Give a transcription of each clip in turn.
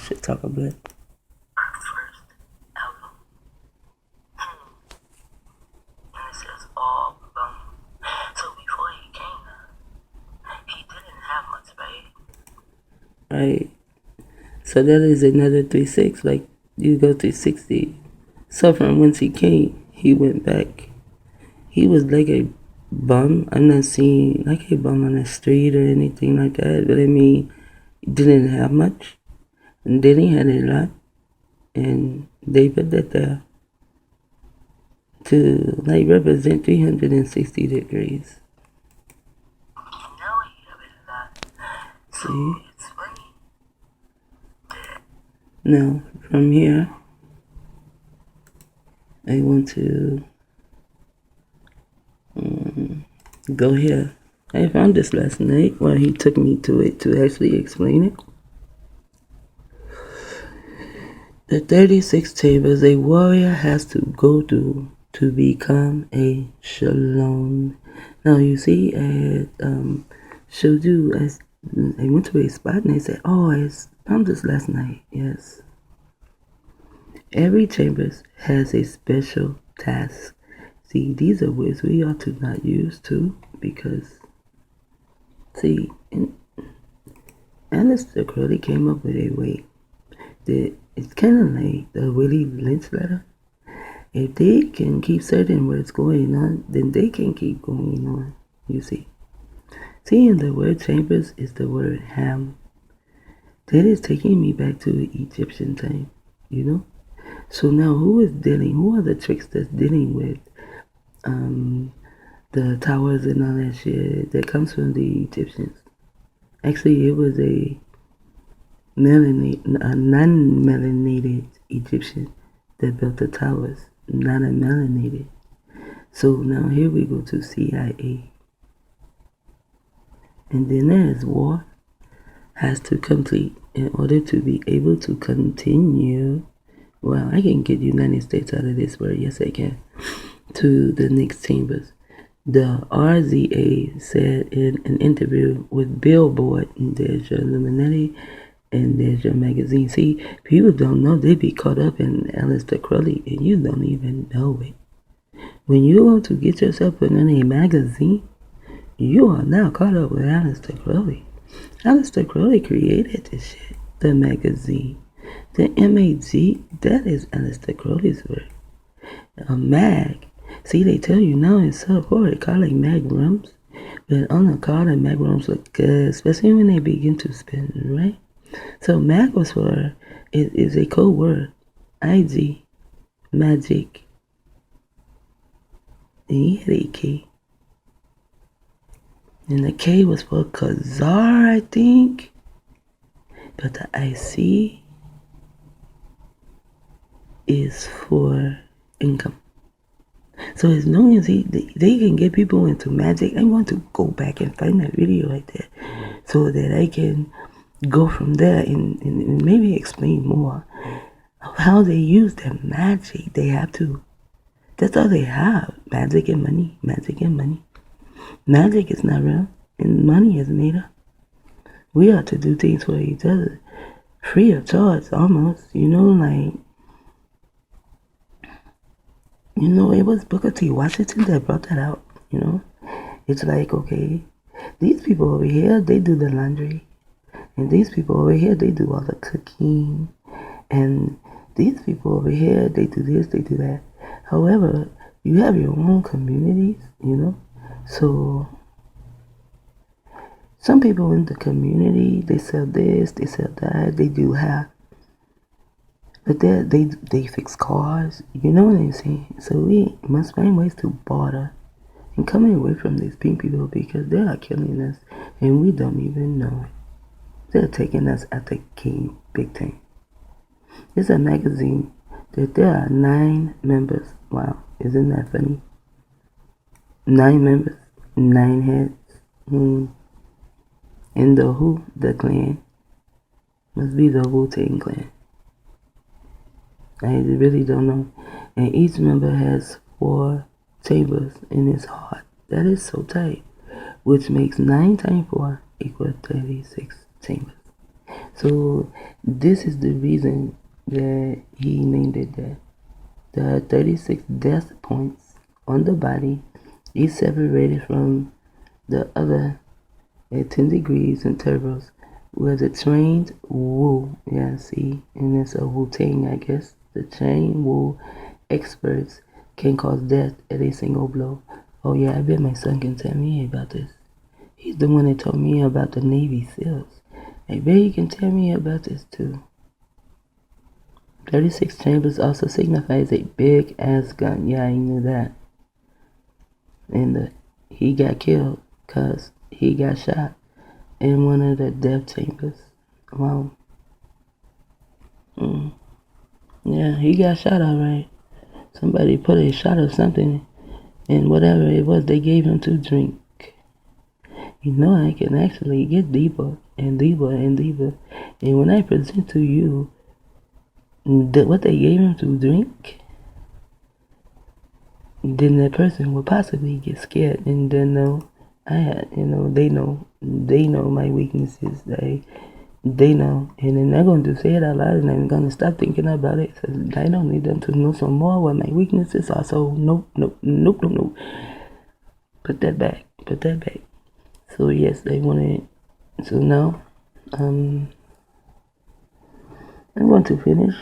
shit talk a bit. First album. And it says all alone. So before he came, he didn't have much, right? Right. So that is another 3-6. Like you go 360. So from whence he came, he went back. He was like a bum. I'm not seeing like a bum on the street or anything like that, but I mean, he didn't have much, and then he had a lot, and they put that there to like represent 360 degrees. Now he have it a lot. So See? it's funny that Now, from here, I want to go here. I found this last night while he took me to it to actually explain it. The 36 chambers a warrior has to go through to become a shalom. Now you see, I showed you, I went to a spot and I said, oh, I found this last night. Yes. Every chamber has a special task. See, these are words we ought to not use too, because, see, Alistair Crowley came up with a way that it's kind of like the Willie Lynch letter. If they can keep certain words going on, then they can keep going on, you see. See, in the word chambers is the word ham. That is taking me back to Egyptian time, you know. So now who are the tricks that's dealing with the towers and all that shit that comes from the Egyptians? Actually, it was a non-melanated Egyptian that built the towers, not a melanated. So now here we go to CIA. And then there's war has to complete in order to be able to continue. Well, I can get United States out of this word, yes I can, to the next chambers. The RZA said in an interview with Billboard, and there's your Illuminati, and there's your magazine. See, people don't know they be caught up in Aleister Crowley, and you don't even know it. When you want to get yourself put in a magazine, you are now caught up with Aleister Crowley. Aleister Crowley created this shit, the magazine. The MAG, that is Aleister Crowley's word. A mag. See, they tell you now in Southport, they call it mag rums. But on the car, the mag rums look good, especially when they begin to spin, right? So mag was for, it is a code word. IG, magic, key. And the K was for Khazar, I think. But the IC is for income. So as long as they can get people into magic, I want to go back and find that video right there so that I can go from there and maybe explain more of how they use their magic. They have to. That's all they have. Magic and money. Magic and money. Magic is not real, and money is made up. We ought to do things for each other, free of charge, almost. You know, like, you know, it was Booker T. Washington that brought that out. You know, it's like, okay, these people over here, they do the laundry, and these people over here, they do all the cooking, and these people over here, they do this, they do that. However, you have your own communities, you know. So some people in the community, they sell this, they sell that, they do have, but they fix cars, you know what I'm saying? So we must find ways to barter and come away from these pink people because they are killing us and we don't even know it. They're taking us at the king big time. It's a magazine that there are 9 members. Wow, isn't that funny? 9 members, 9 heads. And the who, the clan, must be the Wu-Tang clan. I really don't know. And each member has 4 chambers in his heart. That is so tight. Which makes 9 times 4 equals 36 chambers. So this is the reason that he named it that. The 36 death points on the body is separated from the other at 10 degrees intervals where the trained Wu, yeah, see, and it's a Wu Tang, I guess. The trained Wu experts can cause death at a single blow. Oh yeah, I bet my son can tell me about this. He's the one that told me about the Navy SEALs. I bet he can tell me about this too. 36 chambers also signifies a big ass gun. Yeah, I knew that. And he got killed because he got shot in one of the death chambers. Wow. Yeah, he got shot alright. Somebody put a shot of something, and whatever it was, they gave him to drink. You know, I can actually get deeper and deeper and deeper. And when I present to you what they gave him to drink, then that person will possibly get scared and then know they know my weaknesses. They know, and then they're going to say it out loud, and I'm going to stop thinking about it. So I don't need them to know some more what my weaknesses are. So nope. Put that back. So yes, they wanted. So now, I'm going to finish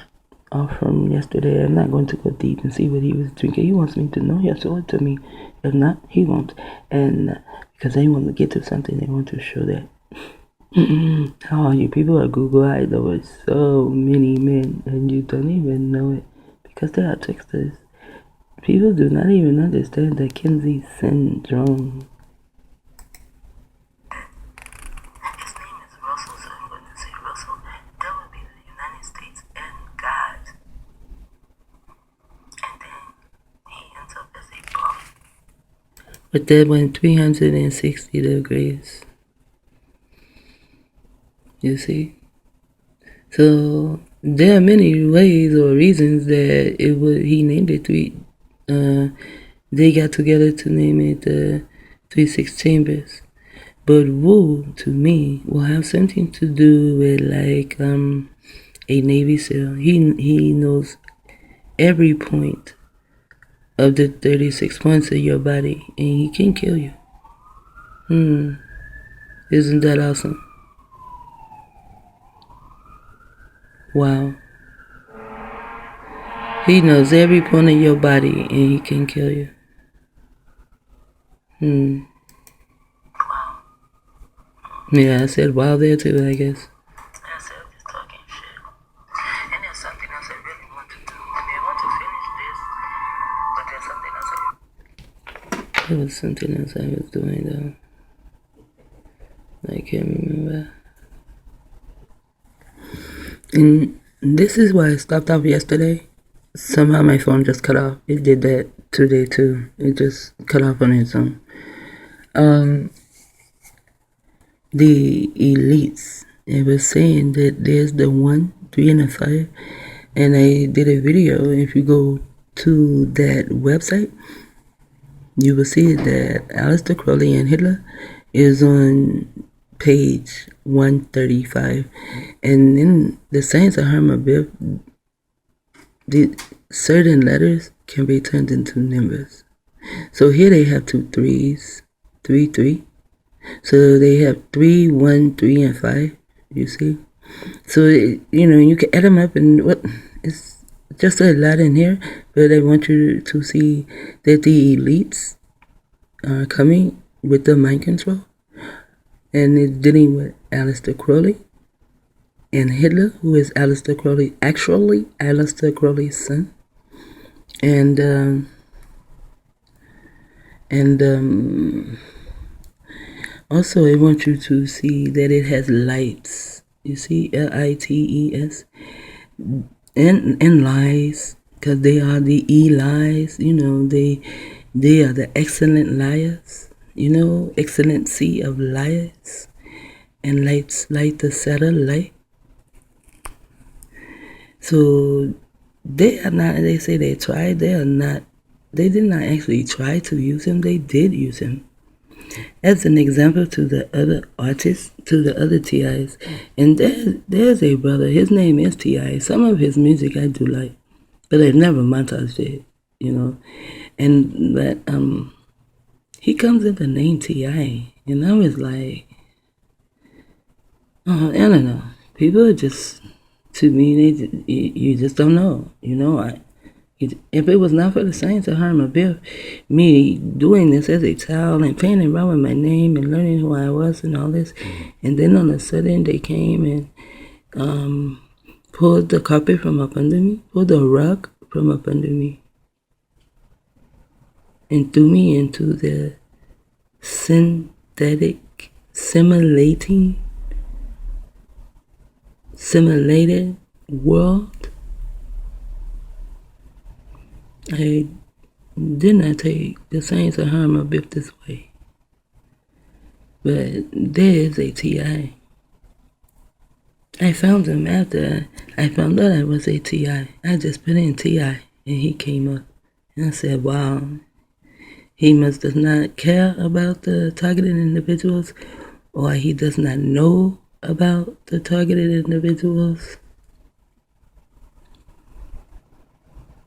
off from yesterday. I'm not going to go deep and see what he was drinking. He wants me to know. He'll show it to me. If not, he won't. And because they want to get to something, they want to show that. How are you? People at Google, I know it's so many men, and you don't even know it because they are tricksters. People do not even understand the KINsey syndrome. His name is Russell, so I'm going to say Russell. That would be the United States and God. And then he ends up as a bum. But that went 360 degrees. You see? So there are many ways or reasons that he named it they got together to name it the 36 chambers. But Wu, to me, will have something to do with like a Navy SEAL. He knows every point of the 36 points of your body, and he can kill you. Isn't that awesome? Wow. He knows every point of your body and he can kill you. Yeah, I said wow there too, I guess. I said just talking shit. And there's something else I really want to do. I mean, I want to finish this, but there's something else There was something else I was doing though. I can't remember. And this is why I stopped off yesterday. Somehow my phone just cut off. It did that today too. It just cut off on its own. The elites, it was saying that there's the 1, 3, and the 5. And I did a video. If you go to that website, you will see that Aleister Crowley and Hitler is on page 135. And in the Science of Hermabib, the certain letters can be turned into numbers. So here they have 2 3s, 3 3. So they have 3, 1, 3, and 5. You see? So you can add them up, and it's just a lot in here. But I want you to see that the elites are coming with the mind control, and it's dealing with Aleister Crowley and Hitler, who is Aleister Crowley, actually Aleister Crowley's son, and also I want you to see that it has lights. You see, LITES, and lies, because they are the eLies. They are the excellent liars. Excellency of liars, and lights light the satellite. So they are not. They say they tried. They are not. They did not actually try to use him. They did use him. as an example to the other artists, to the other TIs. And there's a brother, his name is TI. Some of his music I do like, but I've never montaged it, And but he comes in the name TI, and I was like, I don't know. People are just, to me, you just don't know, If it was not for the Saints of Harm Biff, me doing this as a child and playing around with my name and learning who I was and all this, and then on a sudden they came and pulled the carpet from up under me, pulled the rug from up under me, and threw me into the synthetic, simulated world. I did not take the Saints of Harm Biff this way. But there is a TI. I found him after I found out I was a TI. I just put in TI and he came up. And I said, wow, he must does not care about the targeted individuals, or he does not know about the targeted individuals.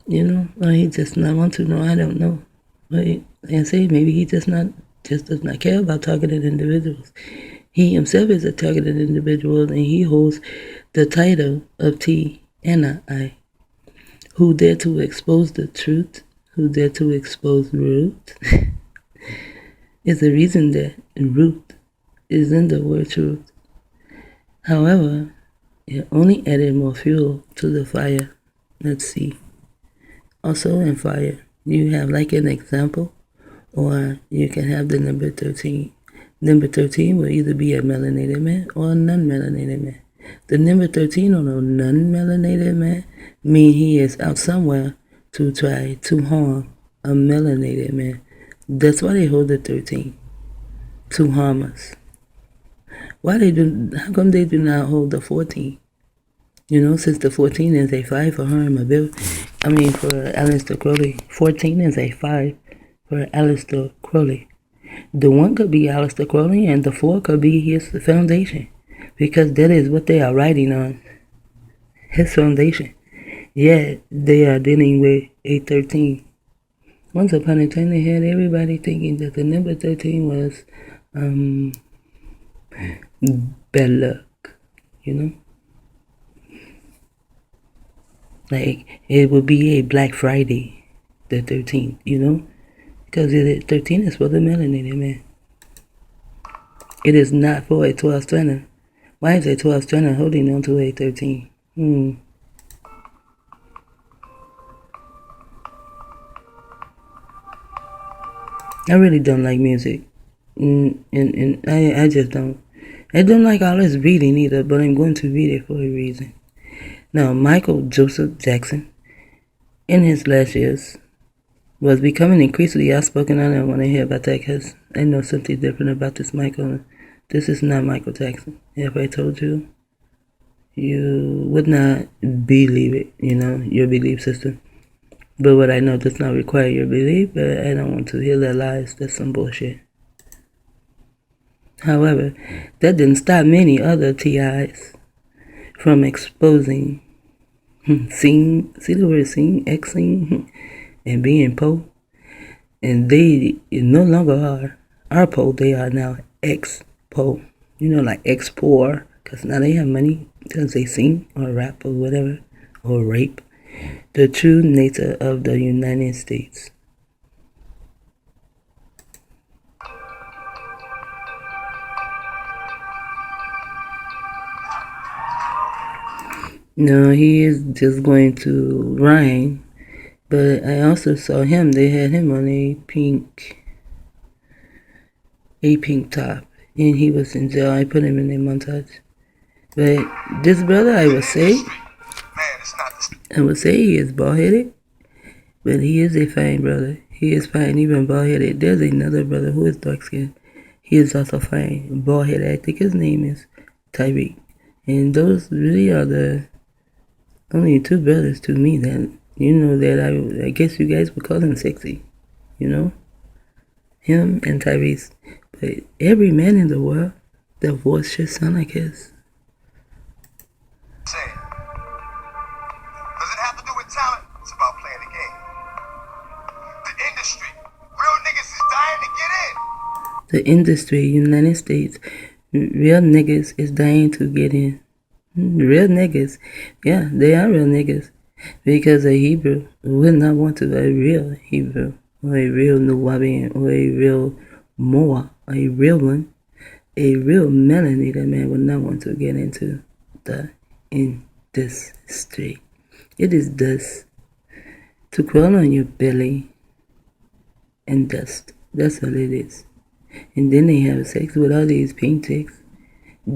Or he just not want to know. I don't know. But I say maybe he just does not care about targeted individuals. He himself is a targeted individual, and he holds the title of T and I, who dare to expose the truth, who dare to expose Ruth. Is the reason that Ruth is in the word truth. However, it only added more fuel to the fire. Let's see. Also in fire, you have like an example, or you can have the number 13. Number 13 will either be a melanated man or a non-melanated man. The number 13 on a non-melanated man mean he is out somewhere to try to harm a melanated man. That's why they hold the 13, to harm us. How come they do not hold the 14? Since the 14 is a 5 for Harm Bill, for Aleister Crowley. 14 is a 5 for Aleister Crowley. The 1 could be Aleister Crowley, and the 4 could be his foundation, because that is what they are writing on, his foundation. Yet they are dealing with a 13. Once upon a time, they had everybody thinking that the number 13 was bad luck, Like, it would be a Black Friday, the 13th, Because 13 is for the melanated man. It is not for a 12 strand. Why is a 12 strand holding on to a 13? I really don't like music. And I just don't. I don't like all this reading either, but I'm going to read it for a reason. Now, Michael Joseph Jackson, in his last years, was becoming increasingly outspoken. I don't want to hear about that because I know something different about this Michael. This is not Michael Jackson. If I told you, you would not believe it, your belief system. But what I know does not require your belief, but I don't want to hear that lies. That's some bullshit. However, that didn't stop many other TIs from exposing see the word Xing, and being Poe. And they no longer are Poe, they are now ex-Poe. Like ex-poor, because now they have money because they sing or rap or whatever, or rape. The true nature of the United States. No, he is just going to rhyme. But I also saw him. They had him on a pink top, and he was in jail. I put him in a montage. But this brother, I would say he is bald-headed, but he is a fine brother. He is fine, even bald-headed. There's another brother who is dark-skinned. He is also fine, bald-headed. I think his name is Tyreek. And those really are the only 2 brothers to me that, that I guess you guys would call them sexy, Him and Tyrese. But every man in the world, their voice should sound like his. Does it have to do with talent? It's about playing the game. The industry. Real niggas is dying to get in. The industry, United States, real niggas is dying to get in. Real niggas, yeah, they are real niggas. Because a Hebrew would not want to be a real Hebrew, or a real Nuwabian, or a real Moa, a real one. A real melanated man would not want to get into the industry. It is dust. To crawl on your belly and dust. That's all it is. And then they have sex with all these pink chicks.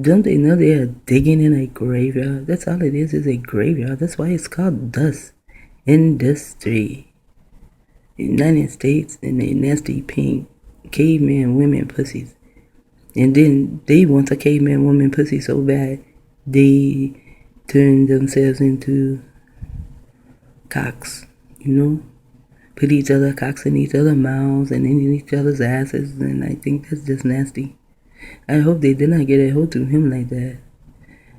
Don't they know they are digging in a graveyard? That's all it is a graveyard. That's why it's called dust. Industry. United States and they nasty pink caveman women pussies. And then they want a caveman woman pussy so bad, they turn themselves into cocks, you know? Put each other cocks in each other's mouths and in each other's asses, and I think that's just nasty. I hope they did not get a hold to him like that.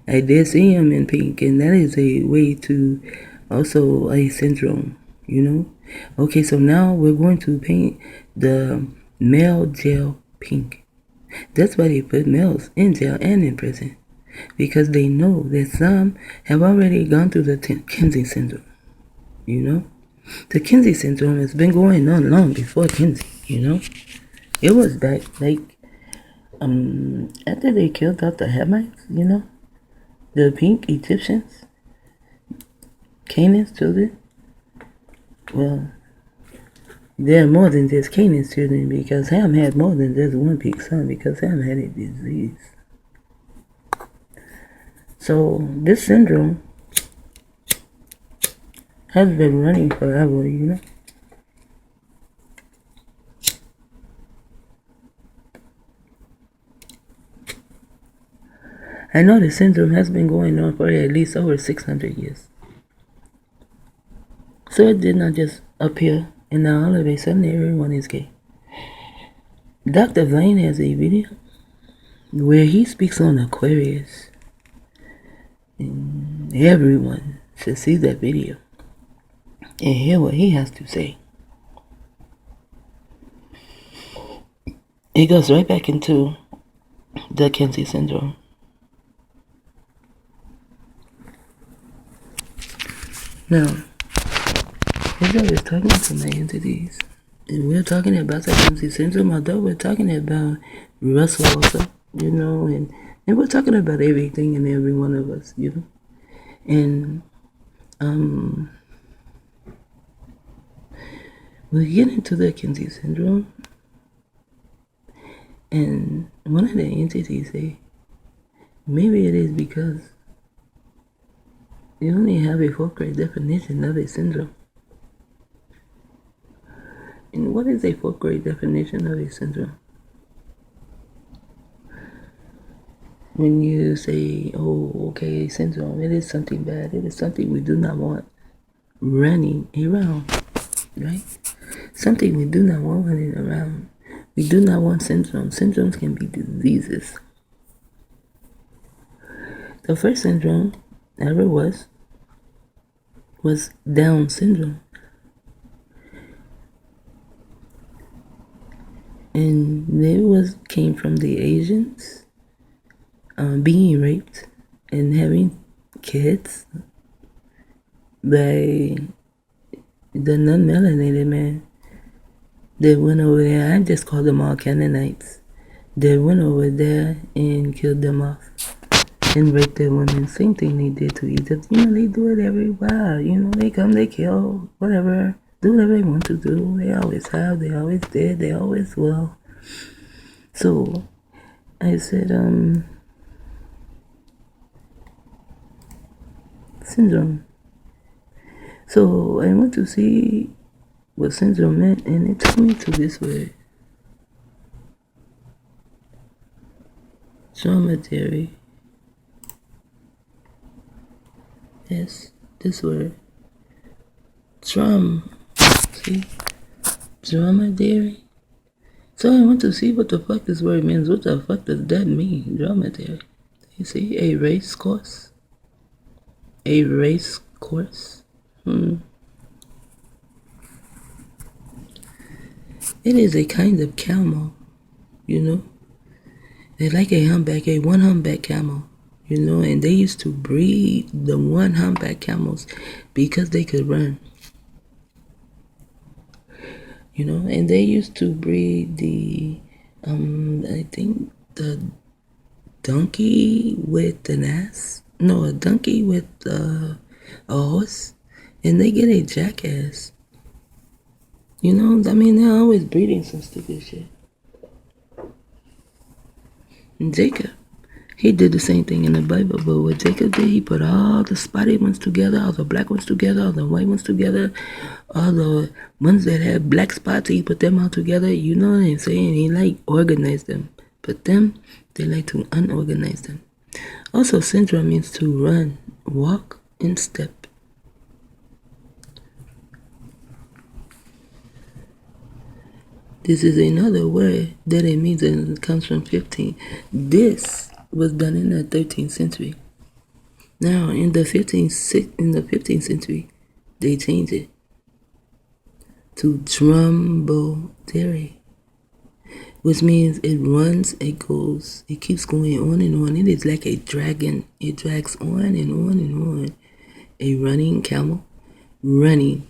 I did see him in pink, and that is a way to also a syndrome, you know? Okay, so now we're going to paint the male jail pink. That's why they put males in jail and in prison. Because they know that some have already gone through the KINsey syndrome, you know? The KINsey syndrome has been going on long before KINsey, you know? It was back, like, after they killed off the Hamites, you know? The pink Egyptians, Canaan's children. Well, they're more than just Canaan's children because Ham had more than just one pink son because Ham had a disease. So this syndrome has been running forever, you know? I know the syndrome has been going on for at least over 600 years. So it did not just appear and now all of a sudden everyone is gay. Dr. Vane has a video where he speaks on Aquarius. And everyone should see that video and hear what he has to say. It goes right back into the KINsey syndrome. Now, as I was talking to my entities, and we're talking about the KINsey syndrome, although we're talking about Russell also, you know, and we're talking about everything and every one of us, you know. And we'll get into the KINsey syndrome. And one of the entities say, maybe it is because you only have a 4th grade definition of a syndrome. And what is a 4th grade definition of a syndrome? When you say, oh, okay, syndrome, it is something bad. It is something we do not want running around, right? Something we do not want running around. We do not want syndromes. Syndromes can be diseases. The first syndrome ever was Down syndrome. And it came from the Asians being raped and having kids by the non-melanated man that went over there. I just call them all Canaanites. They went over there and killed them off and raped their women. Same thing they did to Egypt. You know, they do it every while. You know, they come, they kill, whatever, do whatever they want to do. They always have, they always did, they always will. So I said, syndrome. So I went to see what syndrome meant, and it took me to this word. DRUMbleDAIRY. Yes, this word. See? DRUMbleDAIRY. So I want to see what the fuck this word means. What the fuck does that mean? DRUMbleDAIRY. You see, a race course. A race course. It is a kind of camel, you know. They're like a one humpback camel, you know, and they used to breed the one humpback camels because they could run. You know, and they used to breed the I think the donkey with an ass. No, a donkey with a horse, and they get a jackass. You know, I mean, they're always breeding some stupid shit. And Jacob, he did the same thing in the Bible, but what Jacob did, he put all the spotted ones together, all the black ones together, all the white ones together, all the ones that had black spots, he put them all together. You know what I'm saying? He like organized them. But them, they like to unorganize them. Also, SYNdROME means to run, walk, and step. This is another word that it means, and it comes from 15. This was done in the 13th century. Now, in the 15th century, they changed it to DRUMbleDAIRY, which means it runs, it goes, it keeps going on and on. It is like a dragon. It drags on and on and on. A running camel, running.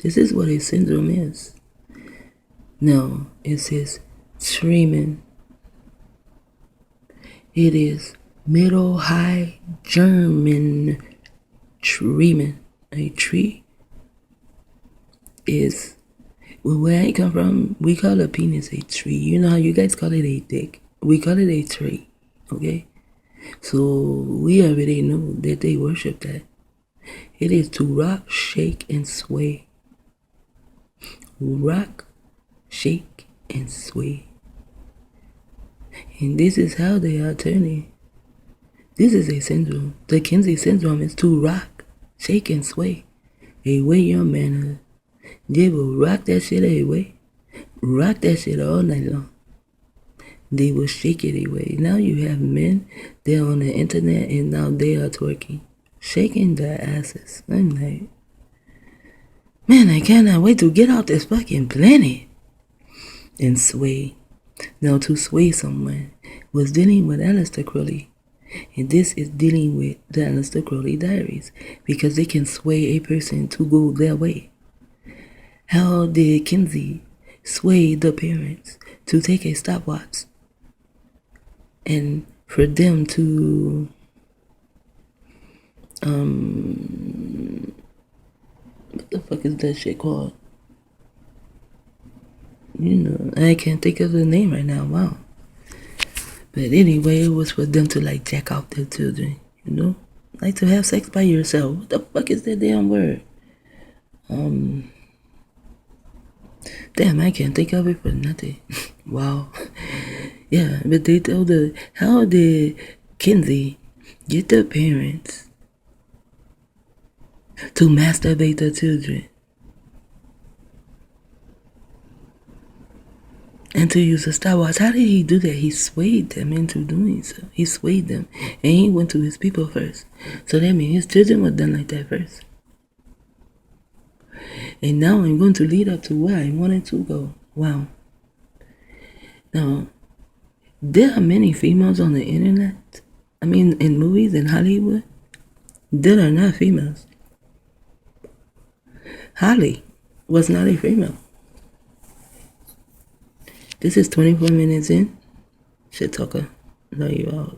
This is what a syndrome is. No, it says Tremen. It is Middle High German Tremen. A tree is, well, where I come from, we call a penis a tree. You know how you guys call it a dick? We call it a tree, okay? So we already know that they worship that. It is to rock, shake, and sway. Rock, shake, and sway. And this is how they are turning. This is a syndrome. The KINsey syndrome is to rock, shake, and sway. Away your manhood. They will rock that shit away. Rock that shit all night long. They will shake it away. Now you have men, they're on the internet, and now they are twerking, shaking their asses. I'm like, man, I cannot wait to get off this fucking planet. And sway. Now, to sway someone was dealing with Aleister Crowley. And this is dealing with the Aleister Crowley diaries, because they can sway a person to go their way. How did KINsey sway the parents to take a stopwatch and for them to what the fuck is that shit called? You know, I can't think of the name right now. Wow. But anyway, it was for them to like jack off their children, you know? Like to have sex by yourself. What the fuck is that damn word? Damn, I can't think of it for nothing. Wow. Yeah, but they told her, how did KINsey get the parents to masturbate their children? And to use a stopwatch. How did he do that? He swayed them into doing so. He swayed them. And he went to his people first. So that means his children were done like that first. And now I'm going to lead up to where I wanted to go. Wow. Now, there are many females on the internet. I mean, in movies in Hollywood. That are not females. Holly was not a female. This is 24 minutes in. Shit talker. Love you all.